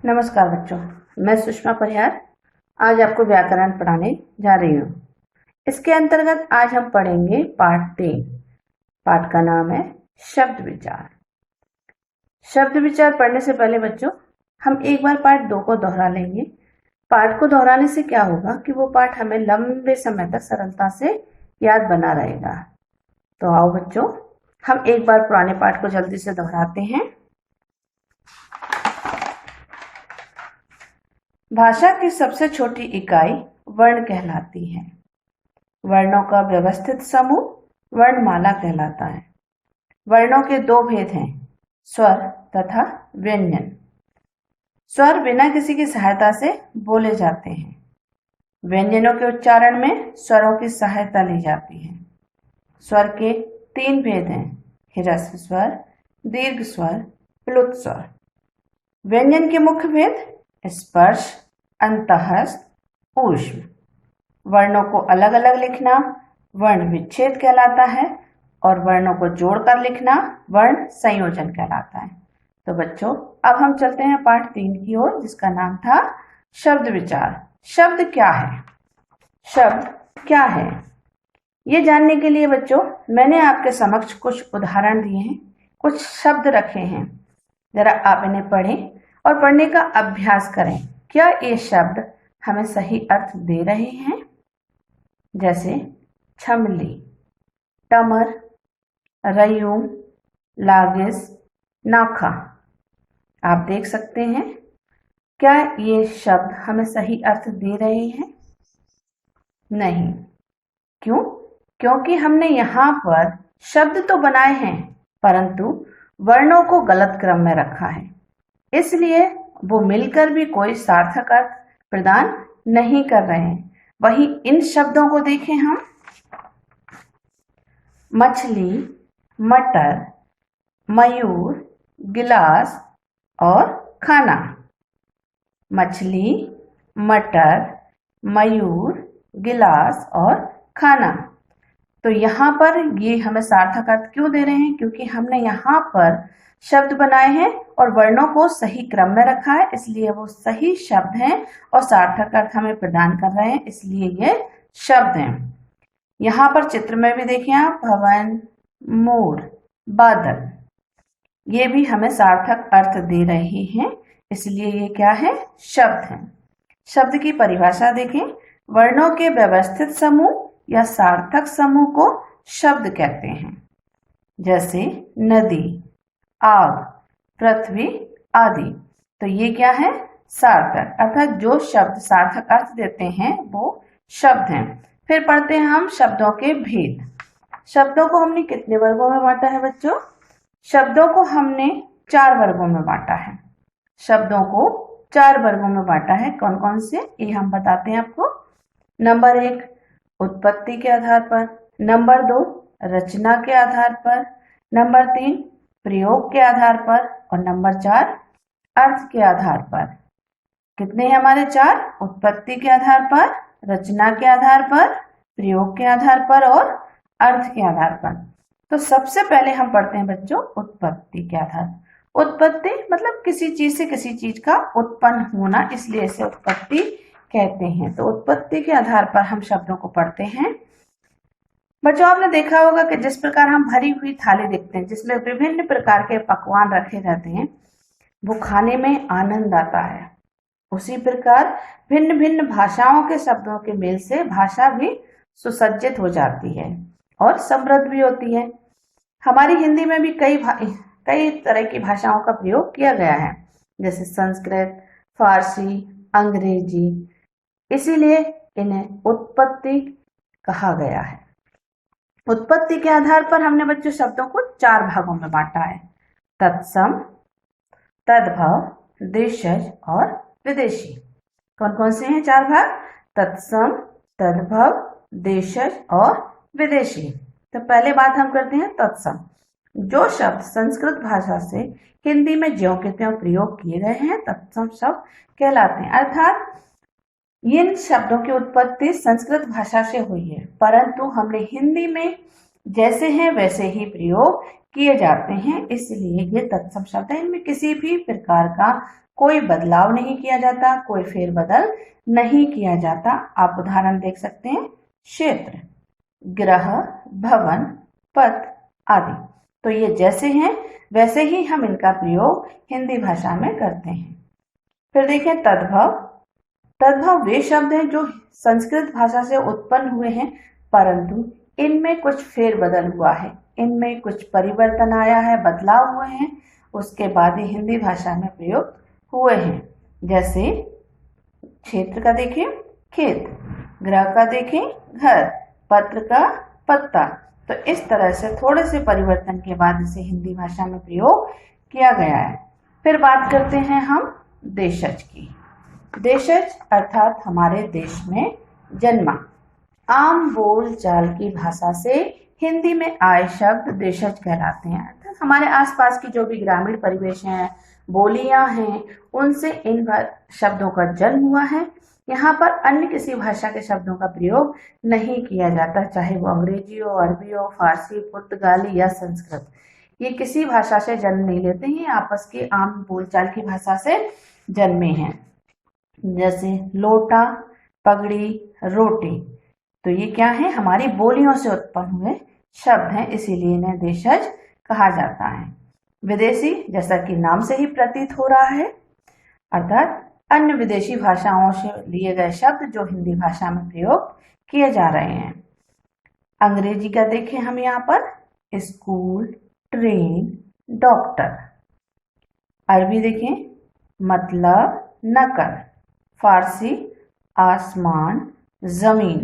नमस्कार बच्चों, मैं सुषमा परिहार आज आपको व्याकरण पढ़ाने जा रही हूँ। इसके अंतर्गत आज हम पढ़ेंगे पाठ 3। पाठ का नाम है शब्द विचार। शब्द विचार पढ़ने से पहले बच्चों हम एक बार पाठ 2 को दोहरा लेंगे। पाठ को दोहराने से क्या होगा कि वो पाठ हमें लंबे समय तक सरलता से याद बना रहेगा। तो आओ बच्चों, हम एक बार पुराने पाठ को जल्दी से दोहराते हैं। भाषा की सबसे छोटी इकाई वर्ण कहलाती है। वर्णों का व्यवस्थित समूह वर्णमाला कहलाता है। वर्णों के 2 भेद हैं, स्वर तथा व्यंजन। स्वर बिना किसी की सहायता से बोले जाते हैं। व्यंजनों के उच्चारण में स्वरों की सहायता ली जाती है। स्वर के 3 भेद हैं, ह्रस्व स्वर, दीर्घ स्वर, प्लुत स्वर। व्यंजन के मुख्य भेद स्पर्श, अंतःस्थ, ऊष्म। वर्णों को अलग अलग लिखना वर्ण विच्छेद कहलाता है और वर्णों को जोड़कर लिखना वर्ण संयोजन कहलाता है। तो बच्चों अब हम चलते हैं पाठ 3 की ओर, जिसका नाम था शब्द विचार। शब्द क्या है? शब्द क्या है ये जानने के लिए बच्चों मैंने आपके समक्ष कुछ उदाहरण दिए हैं, कुछ शब्द रखे हैं। जरा आप इन्हें पढ़ें और पढ़ने का अभ्यास करें। क्या ये शब्द हमें सही अर्थ दे रहे हैं? जैसे छमली, टमर, रयूम, लागिस, नाखा। आप देख सकते हैं क्या ये शब्द हमें सही अर्थ दे रहे हैं? नहीं। क्यों? क्योंकि हमने यहाँ पर शब्द तो बनाए हैं परंतु वर्णों को गलत क्रम में रखा है, इसलिए वो मिलकर भी कोई सार्थक अर्थ प्रदान नहीं कर रहे हैं। वहीं इन शब्दों को देखें हम, मछली, मटर, मयूर, गिलास और खाना। मछली, मटर, मयूर, गिलास और खाना। तो यहाँ पर ये हमें सार्थक अर्थ क्यों दे रहे हैं? क्योंकि हमने यहाँ पर शब्द बनाए हैं और वर्णों को सही क्रम में रखा है, इसलिए वो सही शब्द हैं और सार्थक अर्थ हमें प्रदान कर रहे हैं, इसलिए ये शब्द हैं। यहाँ पर चित्र में भी देखिए आप, भवन, मोर, बादल, ये भी हमें सार्थक अर्थ दे रहे हैं, इसलिए ये क्या है? शब्द हैं। शब्द की परिभाषा देखें, वर्णों के व्यवस्थित समूह या सार्थक समूह को शब्द कहते हैं। जैसे नदी, आग, पृथ्वी आदि। तो ये क्या है? सार्थक, अर्थात जो शब्द सार्थक अर्थ देते हैं वो शब्द हैं। फिर पढ़ते हैं हम शब्दों के भेद। शब्दों को हमने कितने वर्गों में बांटा है बच्चों? शब्दों को हमने 4 वर्गों में बांटा है। शब्दों को 4 वर्गों में बांटा है। कौन कौन से ये हम बताते हैं आपको। नंबर 1 उत्पत्ति के आधार पर, नंबर 2 रचना के आधार पर, नंबर 3 प्रयोग के आधार पर और नंबर 4 अर्थ के आधार पर। कितने हैं हमारे? 4। उत्पत्ति के आधार पर, रचना के आधार पर, प्रयोग के आधार पर और अर्थ के आधार पर। तो सबसे पहले हम पढ़ते हैं बच्चों उत्पत्ति के आधार। उत्पत्ति मतलब किसी चीज से किसी चीज का उत्पन्न होना, इसलिए इसे उत्पत्ति कहते हैं। तो उत्पत्ति के आधार पर हम शब्दों को पढ़ते हैं। बच्चों आपने देखा होगा कि जिस प्रकार हम भरी हुई थाली देखते हैं जिसमें विभिन्न प्रकार के पकवान रखे रहते हैं, वो खाने में आनंद आता है। उसी प्रकार भिन्न भिन्न भाषाओं के शब्दों के मेल से भाषा भी सुसज्जित हो जाती है और समृद्ध भी होती है। हमारी हिंदी में भी कई तरह की भाषाओं का प्रयोग किया गया है, जैसे संस्कृत, फारसी, अंग्रेजी। इसीलिए इन्हें उत्पत्ति कहा गया है। उत्पत्ति के आधार पर हमने बच्चों शब्दों को 4 भागों में बांटा है, तत्सम, तद्भव, देशज और विदेशी। कौन कौन से हैं 4 भाग? तत्सम, तद्भव, देशज और विदेशी। तो पहले बात हम करते हैं तत्सम। जो शब्द संस्कृत भाषा से हिंदी में ज्यों के त्यों प्रयोग किए गए हैं तत्सम शब्द कहलाते हैं। अर्थात इन शब्दों की उत्पत्ति संस्कृत भाषा से हुई है, परंतु हमने हिंदी में जैसे हैं वैसे ही प्रयोग किए जाते हैं, इसलिए ये तत्सम शब्द है। इनमें किसी भी प्रकार का कोई बदलाव नहीं किया जाता, कोई फेरबदल नहीं किया जाता। आप उदाहरण देख सकते हैं, क्षेत्र, ग्रह, भवन, पथ आदि। तो ये जैसे हैं वैसे ही हम इनका प्रयोग हिंदी भाषा में करते हैं। फिर देखें तद्भव। तद्भव वे शब्द हैं जो संस्कृत भाषा से उत्पन्न हुए हैं, परंतु इनमें कुछ फेरबदल हुआ है, इनमें कुछ परिवर्तन आया है, बदलाव हुए हैं, उसके बाद ही हिंदी भाषा में प्रयोग हुए हैं। जैसे क्षेत्र का देखें खेत, ग्रह का देखें घर, पत्र का पत्ता। तो इस तरह से थोड़े से परिवर्तन के बाद इसे हिंदी भाषा में प्रयोग किया गया है। फिर बात करते हैं हम देशज की। देशज अर्थात हमारे देश में जन्मा। आम बोल चाल की भाषा से हिंदी में आए शब्द देशज कहलाते हैं। अर्थात हमारे आसपास की जो भी ग्रामीण परिवेश हैं, बोलियां हैं, उनसे इन शब्दों का जन्म हुआ है। यहाँ पर अन्य किसी भाषा के शब्दों का प्रयोग नहीं किया जाता, चाहे वो अंग्रेजी हो, अरबी हो, फारसी, पुर्तगाली या संस्कृत। ये किसी भाषा से जन्म नहीं लेते हैं, आपस की आम बोलचाल की भाषा से जन्मे हैं। जैसे लोटा, पगड़ी, रोटी। तो ये क्या है, हमारी बोलियों से उत्पन्न हुए शब्द हैं, इसीलिए इन्हें देशज कहा जाता है। विदेशी, जैसा कि नाम से ही प्रतीत हो रहा है, अर्थात अन्य विदेशी भाषाओं से लिए गए शब्द जो हिंदी भाषा में प्रयोग किए जा रहे हैं। अंग्रेजी का देखें हम यहाँ पर, स्कूल, ट्रेन, डॉक्टर। अरबी देखें, मतलब, नकल। फारसी, आसमान, जमीन।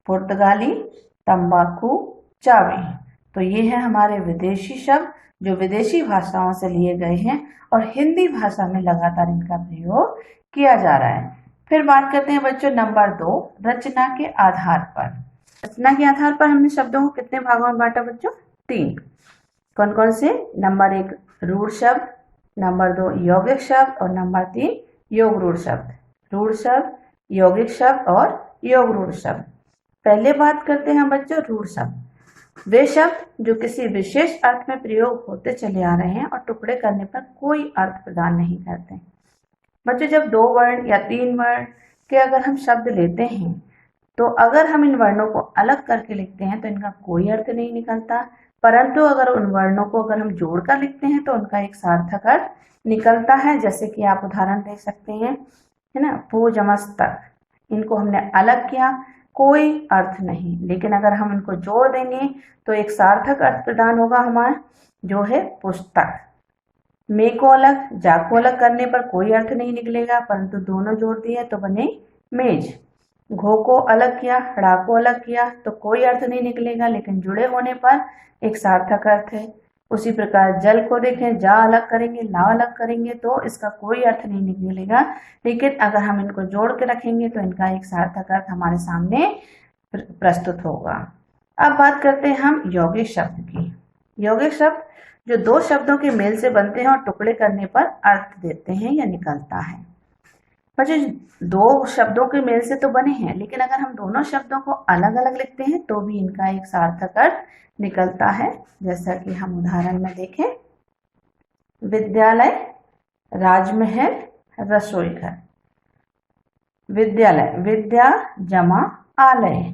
पुर्तगाली, तंबाकू, चाबी। तो ये है हमारे विदेशी शब्द जो विदेशी भाषाओं से लिए गए हैं और हिंदी भाषा में लगातार इनका प्रयोग किया जा रहा है। फिर बात करते हैं बच्चों नंबर 2, रचना के आधार पर। रचना के आधार पर हमने शब्दों को कितने भागों में बांटा बच्चों? 3। कौन कौन से? नंबर 1 रूढ़ शब्द, नंबर 2 यौगिक शब्द और नंबर 3 योग रूढ़ शब्द। रूढ़ शब्द, यौगिक शब्द और योग रूढ़ शब्द। पहले बात करते हैं बच्चों रूढ़ शब्द। वे शब्द जो किसी विशेष अर्थ में प्रयोग होते चले आ रहे हैं और टुकड़े करने पर कोई अर्थ प्रदान नहीं करते। बच्चों जब 2 वर्ण या 3 वर्ण के अगर हम शब्द लेते हैं तो अगर हम इन वर्णों को अलग करके लिखते हैं तो इनका कोई अर्थ नहीं निकलता, परंतु अगर उन वर्णों को अगर हम जोड़कर लिखते हैं तो उनका एक सार्थक अर्थ निकलता है। जैसे कि आप उदाहरण देख सकते हैं, है ना, पुजमस्तक। इनको हमने अलग किया, कोई अर्थ नहीं, लेकिन अगर हम इनको जोड़ देंगे तो एक सार्थक अर्थ प्रदान होगा हमारा, जो है पुस्तक। मे को अलग, जा को अलग करने पर कोई अर्थ नहीं निकलेगा, परंतु दोनों जोड़ दिए तो बने मेज। घो को अलग किया, ड़ा को अलग किया तो कोई अर्थ नहीं निकलेगा, लेकिन जुड़े होने पर एक सार्थक अर्थ है। उसी प्रकार जल को देखें, जा अलग करेंगे, ला अलग करेंगे तो इसका कोई अर्थ नहीं निकलेगा, लेकिन अगर हम इनको जोड़ के रखेंगे तो इनका एक सार्थक अर्थ हमारे सामने प्रस्तुत होगा। अब बात करते हैं हम यौगिक शब्द की। यौगिक शब्द जो 2 शब्दों के मेल से बनते हैं और टुकड़े करने पर अर्थ देते हैं या निकलता है। बच्चों 2 शब्दों के मेल से तो बने हैं, लेकिन अगर हम दोनों शब्दों को अलग अलग लिखते हैं तो भी इनका एक सार्थक अर्थ निकलता है। जैसा कि हम उदाहरण में देखें, विद्यालय, राजमहल, रसोई घर। विद्यालय, विद्या जमा आलय।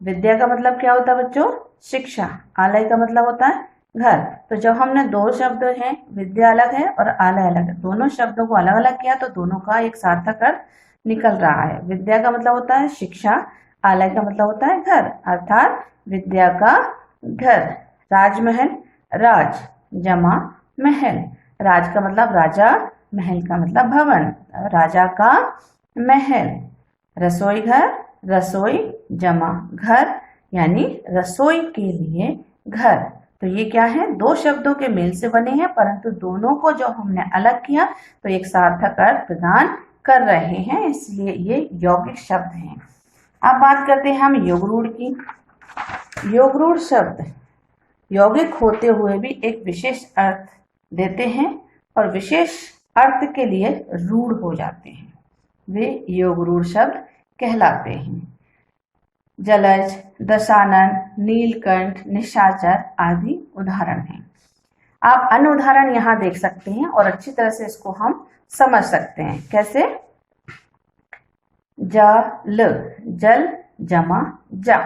विद्या का मतलब क्या होता है बच्चों? शिक्षा। आलय का मतलब होता है घर। तो जब हमने 2 शब्द हैं, विद्या अलग है और आलय अलग है, दोनों शब्दों को अलग अलग किया तो दोनों का एक सार्थक अर्थ निकल रहा है। विद्या का मतलब होता है शिक्षा, आलय का मतलब होता है घर, अर्थात विद्या का घर। राजमहल, राज जमा महल। राज का मतलब राजा, महल का मतलब भवन, राजा का महल। रसोई घर, रसोई जमा घर, यानी रसोई के लिए घर। तो ये क्या है? 2 शब्दों के मेल से बने हैं, परंतु दोनों को जो हमने अलग किया तो एक सार्थक अर्थ प्रदान कर रहे हैं, इसलिए ये यौगिक शब्द हैं। अब बात करते हैं हम योगरूढ़ की। योगरूढ़ शब्द यौगिक होते हुए भी एक विशेष अर्थ देते हैं और विशेष अर्थ के लिए रूढ़ हो जाते हैं, वे योगरूढ़ शब्द कहलाते हैं। जलज, दशानन, नीलकंठ, निशाचर आदि उदाहरण हैं। आप अन्य उदाहरण यहाँ देख सकते हैं और अच्छी तरह से इसको हम समझ सकते हैं। कैसे? जल, जल जमा जा।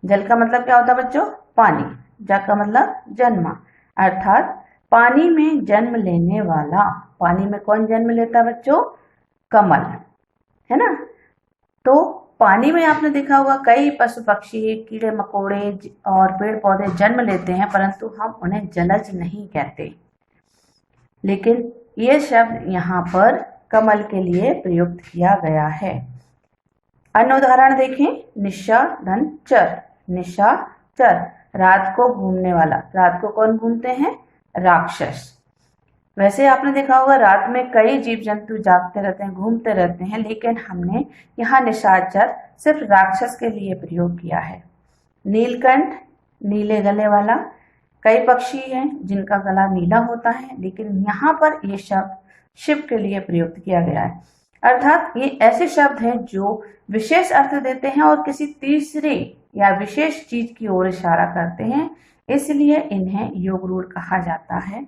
जल का मतलब क्या होता है बच्चों? पानी। जा का मतलब जन्मा, अर्थात पानी में जन्म लेने वाला। पानी में कौन जन्म लेता है बच्चों? कमल, है ना। तो पानी में आपने देखा होगा कई पशु पक्षी, कीड़े मकोड़े और पेड़ पौधे जन्म लेते हैं, परंतु हम उन्हें जलज नहीं कहते। लेकिन ये शब्द यहाँ पर कमल के लिए प्रयुक्त किया गया है। अन्य उदाहरण देखें। निशाचर, निशाचर रात को घूमने वाला। रात को कौन घूमते हैं? राक्षस। वैसे आपने देखा होगा रात में कई जीव जंतु जागते रहते हैं, घूमते रहते हैं, लेकिन हमने यहाँ निशाचर सिर्फ राक्षस के लिए प्रयोग किया है। नीलकंठ, नीले गले वाला। कई पक्षी हैं जिनका गला नीला होता है, लेकिन यहाँ पर ये शब्द शिव के लिए प्रयुक्त किया गया है। अर्थात ये ऐसे शब्द हैं जो विशेष अर्थ देते हैं और किसी तीसरे या विशेष चीज की ओर इशारा करते हैं, इसलिए इन्हें योग रूढ़ कहा जाता है।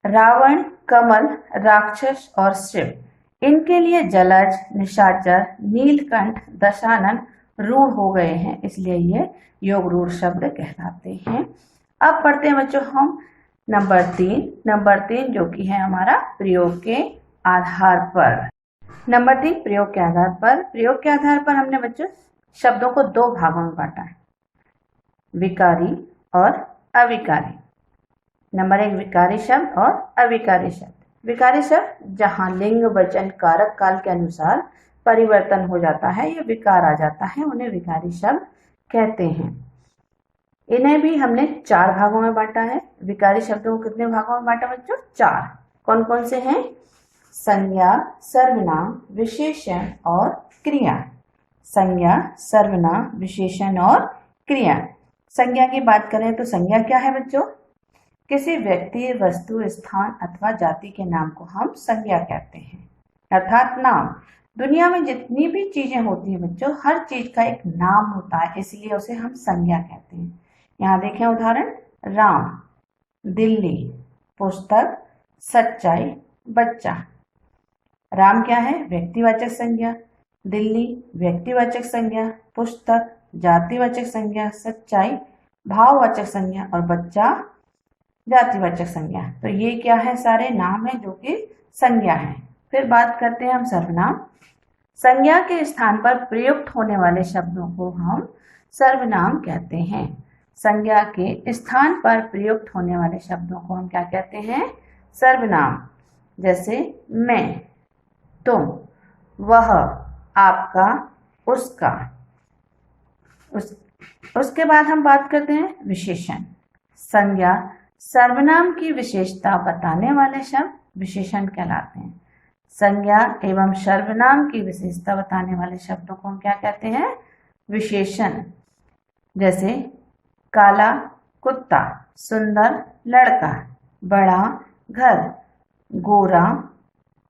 रावण, कमल, राक्षस और शिव, इनके लिए जलज, निशाचर, नीलकंठ, दशानन रूढ़ हो गए हैं, इसलिए ये योग रूढ़ शब्द कहलाते हैं। अब पढ़ते हैं बच्चों हम नंबर 3 जो कि है हमारा प्रयोग के आधार पर। नंबर 3 प्रयोग के आधार पर। प्रयोग के आधार पर हमने बच्चों शब्दों को 2 भागों में बांटा है, विकारी और अविकारी। नंबर 1 विकारी शब्द और अविकारी शब्द। विकारी शब्द जहां लिंग वचन कारक काल के अनुसार परिवर्तन हो जाता है या विकार आ जाता है, उन्हें विकारी शब्द कहते हैं। इन्हें भी हमने 4 भागों में बांटा है। विकारी शब्दों को कितने भागों में बांटा बच्चों? 4। कौन कौन से हैं? संज्ञा, सर्वनाम, विशेषण और क्रिया। संज्ञा, सर्वनाम, विशेषण और क्रिया। संज्ञा की बात करें तो संज्ञा क्या है बच्चों? किसी व्यक्ति, वस्तु, स्थान अथवा जाति के नाम को हम संज्ञा कहते हैं, अर्थात नाम। दुनिया में जितनी भी चीजें होती हैं बच्चों, हर चीज का एक नाम होता है, इसलिए उसे हम संज्ञा कहते हैं। यहाँ देखें उदाहरण। राम, दिल्ली, पुस्तक, सच्चाई, बच्चा। राम क्या है? व्यक्तिवाचक संज्ञा। दिल्ली व्यक्तिवाचक संज्ञा। पुस्तक जातिवाचक संज्ञा। सच्चाई भाववाचक संज्ञा और बच्चा जातिवाचक संज्ञा। तो ये क्या है? सारे नाम है जो कि संज्ञा है। फिर बात करते हैं हम सर्वनाम। संज्ञा के स्थान पर प्रयुक्त होने वाले शब्दों को हम सर्वनाम कहते हैं। संज्ञा के स्थान पर प्रयुक्त होने वाले शब्दों को हम क्या कहते हैं? सर्वनाम। जैसे मैं, तुम, वह, आपका, उसका। उसके बाद हम बात करते हैं विशेषण। संज्ञा सर्वनाम की विशेषता बताने वाले शब्द विशेषण कहलाते हैं। संज्ञा एवं सर्वनाम की विशेषता बताने वाले शब्दों को हम क्या कहते हैं? विशेषण। जैसे काला कुत्ता, सुंदर लड़का, बड़ा घर, गोरा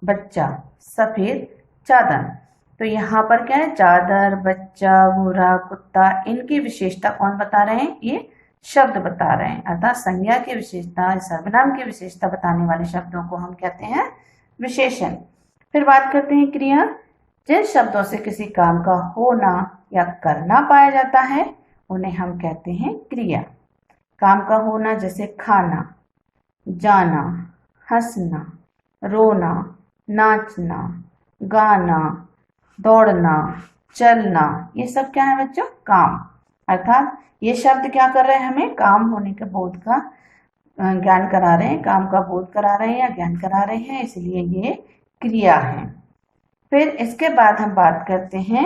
बच्चा, सफेद चादर। तो यहाँ पर क्या है? चादर, बच्चा, गोरा, कुत्ता, इनकी विशेषता कौन बता रहे हैं? ये शब्द बता रहे हैं। अर्थात संज्ञा की विशेषता, सर्वनाम की विशेषता बताने वाले शब्दों को हम कहते हैं विशेषण। फिर बात करते हैं क्रिया। जिन शब्दों से किसी काम का होना या करना पाया जाता है उन्हें हम कहते हैं क्रिया। काम का होना जैसे खाना, जाना, हंसना, रोना, नाचना, गाना, दौड़ना, चलना, ये सब क्या है बच्चों? काम। अर्थात ये शब्द क्या कर रहे हैं? हमें काम होने के बोध का ज्ञान करा रहे हैं, काम का बोध करा रहे हैं या ज्ञान करा रहे हैं, इसलिए ये क्रिया है। फिर इसके बाद हम बात करते हैं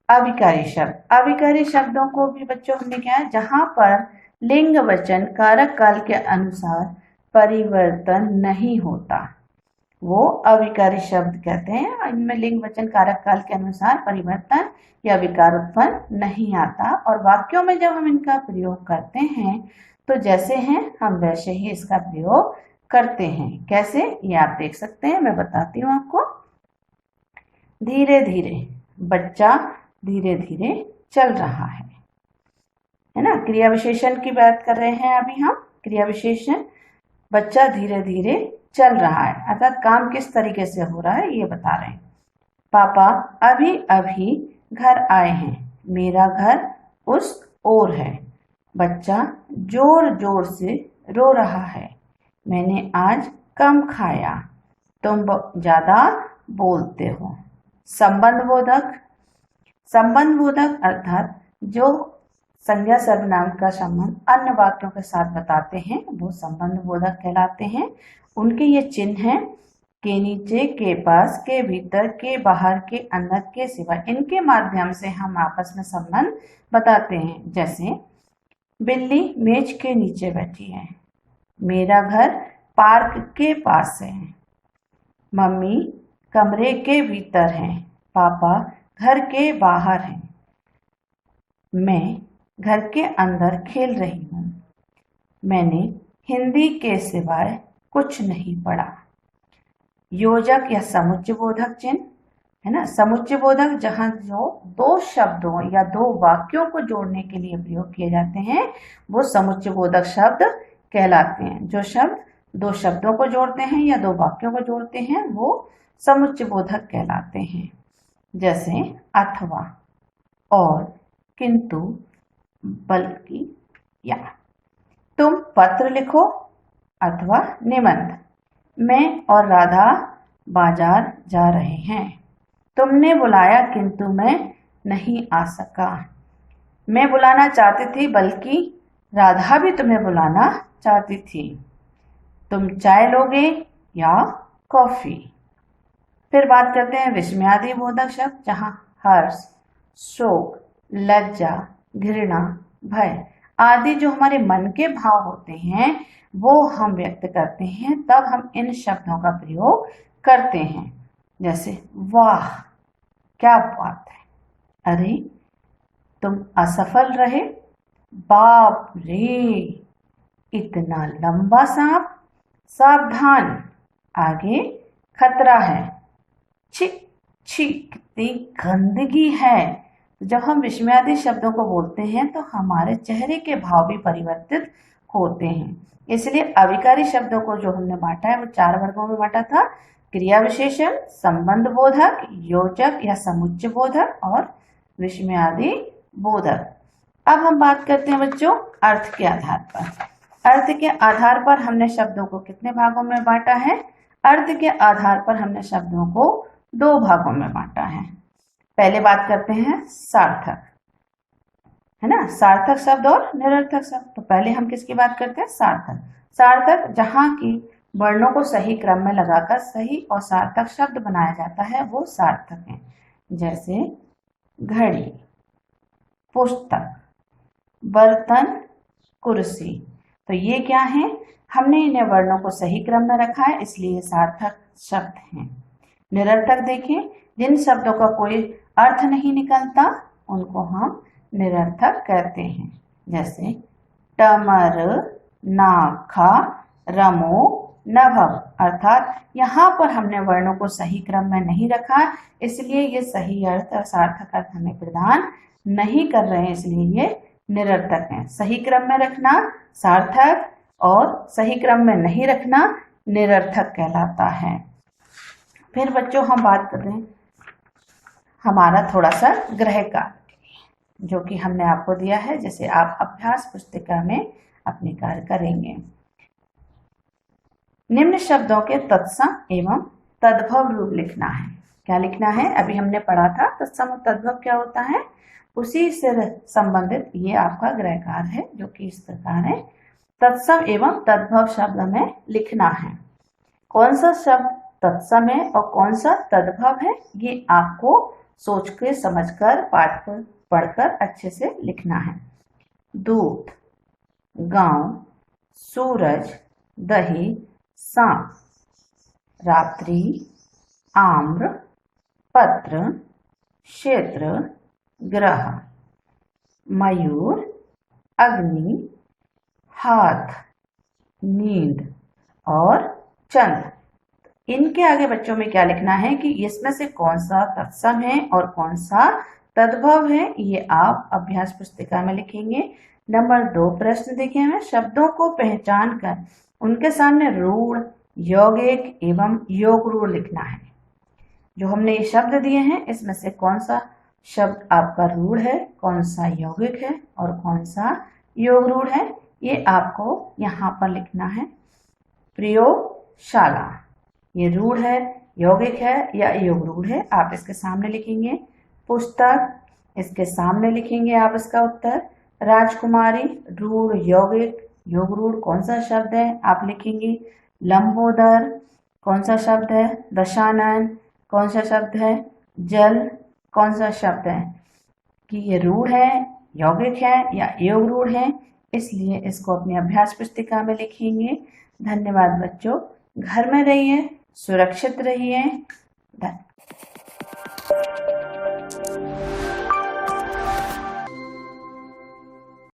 अविकारी शब्द। अविकारी शब्दों को भी बच्चों हमने क्या है? जहां पर लिंग वचन कारक काल के अनुसार परिवर्तन नहीं होता, वो अविकारी शब्द कहते हैं। इनमें लिंग वचन कारक काल के अनुसार परिवर्तन या विकार उत्पन्न नहीं आता, और वाक्यों में जब हम इनका प्रयोग करते हैं तो जैसे हैं हम वैसे ही इसका प्रयोग करते हैं। कैसे? ये आप देख सकते हैं, मैं बताती हूँ आपको। धीरे धीरे, बच्चा धीरे धीरे चल रहा है ना। क्रिया विशेषण की बात कर रहे हैं अभी हम। क्रिया विशेषण, बच्चा धीरे धीरे चल रहा है, अर्थात काम किस तरीके से हो रहा है ये बता रहे हैं। पापा अभी अभी घर आए हैं, मेरा घर उस ओर है। बच्चा जोर जोर से रो रहा है, मैंने आज कम खाया, तुम ज्यादा बोलते हो। संबंध बोधक, संबंध बोधक अर्थात जो संज्ञा सर्वनाम का संबंध अन्य वाक्यों के साथ बताते हैं वो संबंध बोधक कहलाते हैं। उनके ये चिन्ह हैं के नीचे, के पास, के भीतर, के बाहर, के अंदर, के सिवा। इनके माध्यम से हम आपस में संबंध बताते हैं। जैसे बिल्ली मेज के नीचे बैठी है, मेरा घर पार्क के पास है। मम्मी कमरे के भीतर है, पापा घर के बाहर हैं। मैं घर के अंदर खेल रही हूँ, मैंने हिंदी के सिवाय कुछ नहीं पढ़ा। योजक या समुच्चय बोधक चिन्ह है ना। समुच्चय बोधक जहां जो दो शब्दों या दो वाक्यों को जोड़ने के लिए प्रयोग किए जाते हैं वो समुच्चय बोधक शब्द कहलाते हैं। जो शब्द दो शब्दों को जोड़ते हैं या दो वाक्यों को जोड़ते हैं वो समुच्चय बोधक कहलाते हैं। जैसे अथवा, और, किंतु, बल्कि, या। तुम पत्र लिखो अथवा निबंध। मैं और राधा बाजार जा रहे हैं, तुमने बुलाया किंतु मैं नहीं आ सका। मैं बुलाना चाहती थी बल्कि राधा भी तुम्हें बुलाना चाहती थी। तुम चाय लोगे या कॉफी। फिर बात करते हैं विस्मयादि बोधक शब्द, जहां हर्ष, शोक, लज्जा, घृणा, भय आदि जो हमारे मन के भाव होते हैं वो हम व्यक्त करते हैं, तब हम इन शब्दों का प्रयोग करते हैं। जैसे वाह क्या बात है, अरे तुम असफल रहे, बाप रे इतना लंबा सांप, सावधान आगे खतरा है, छी छी कितनी गंदगी है। जब हम विस्मयादि शब्दों को बोलते हैं तो हमारे चेहरे के भाव भी परिवर्तित होते हैं। इसलिए अविकारी शब्दों को जो हमने बांटा है वो 4 वर्गों में बांटा था। क्रिया विशेषण, संबंध बोधक, योजक या समुच्चय बोधक और विस्मयादि बोधक। अब हम बात करते हैं बच्चों अर्थ के आधार पर। अर्थ के आधार पर हमने शब्दों को कितने भागों में बांटा है? अर्थ के आधार पर हमने शब्दों को 2 भागों में बांटा है। पहले बात करते हैं सार्थक, है ना, सार्थक शब्द और निरर्थक शब्द। तो पहले हम किसकी बात करते हैं? सार्थक। सार्थक जहां की वर्णों को सही क्रम में लगाकर सही और सार्थक शब्द बनाया जाता है वो सार्थक है। जैसे घड़ी, पुस्तक, बर्तन, कुर्सी। तो ये क्या है? हमने इन्हें वर्णों को सही क्रम में रखा है इसलिए ये सार्थक शब्द हैं। निरर्थक देखें, जिन शब्दों का कोई अर्थ नहीं निकलता उनको हम निरर्थक कहते हैं। जैसे टमर, नाखा, रमो, नभव। अर्थात यहाँ पर हमने वर्णों को सही क्रम में नहीं रखा इसलिए ये सही अर्थ और सार्थक अर्थ हमें प्रदान नहीं कर रहे हैं, इसलिए ये निरर्थक हैं। सही क्रम में रखना सार्थक और सही क्रम में नहीं रखना निरर्थक कहलाता है। फिर बच्चों हम बात कर रहे हैं हमारा थोड़ा सा गृह कार्य जो कि हमने आपको दिया है, जैसे आप अभ्यास पुस्तिका में अपने कार्य करेंगे। निम्न शब्दों के तत्सम एवं तद्भव रूप लिखना है। क्या लिखना है? अभी हमने पढ़ा था तत्सम और तद्भव क्या होता है, उसी से संबंधित ये आपका गृह कार्य है जो कि इस प्रकार है। तत्सम एवं तद्भव शब्द हमें लिखना है। कौन सा शब्द तत्सम है और कौन सा तद्भव है ये आपको सोच के समझकर पाठ को पढ़कर अच्छे से लिखना है। दूध, गांव, सूरज, दही, सांप, रात्रि, आम्र, पत्र, क्षेत्र, ग्रह, मयूर, अग्नि, हाथ, नींद और चंद्र। इनके आगे बच्चों में क्या लिखना है कि इसमें से कौन सा तत्सम है और कौन सा तद्भव है, ये आप अभ्यास पुस्तिका में लिखेंगे। नंबर 2 प्रश्न देखें हमें, शब्दों को पहचान कर उनके सामने रूढ़, यौगिक एवं योग रूढ़ लिखना है। जो हमने ये शब्द दिए हैं इसमें से कौन सा शब्द आपका रूढ़ है, कौन सा यौगिक है और कौन सा योग रूढ़ है, ये आपको यहाँ पर लिखना है। प्रयोगशाला, ये रूढ़ है, यौगिक है या योग रूढ़ है, आप इसके सामने लिखेंगे। पुस्तक, इसके सामने लिखेंगे आप इसका उत्तर। राजकुमारी, रूढ़, यौगिक, योग रूढ़ कौन सा शब्द है आप लिखेंगे। लंबोदर कौन सा शब्द है। दशानन कौन सा शब्द है। जल कौन सा शब्द है। कि ये रूढ़ है, यौगिक है या योग रूढ़ है, इसलिए इसको अपनी अभ्यास पुस्तिका में लिखेंगे। धन्यवाद बच्चों, घर में रहिए, सुरक्षित रहिए। धन्यवाद।